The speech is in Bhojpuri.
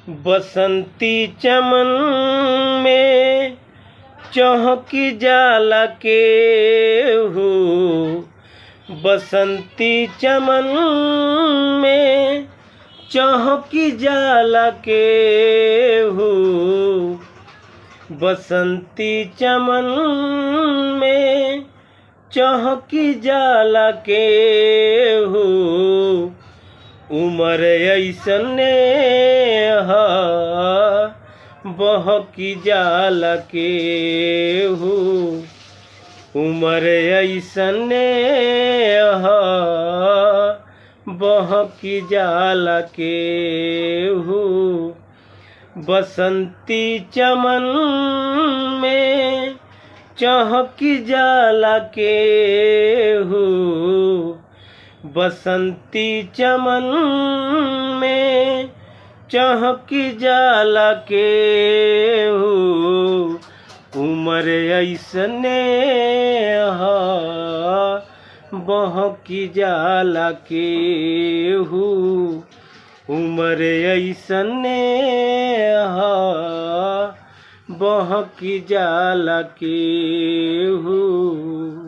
बसंती चमन में चहकी जाला के हो। बसंती चमन में चहकी जाला के हो। बसंती चमन में चहकी जाला के हो। उमर ऐसने बहकी जाला के हो। उमर ऐसने बहकी जाला के हो। बसंती चमन में चहकी जाला के हो। बसंती चमन में चहकी जाला के हो। उमर ऐसने बहकी जाला के हो। उमर ऐसने बहकी जाला के हो।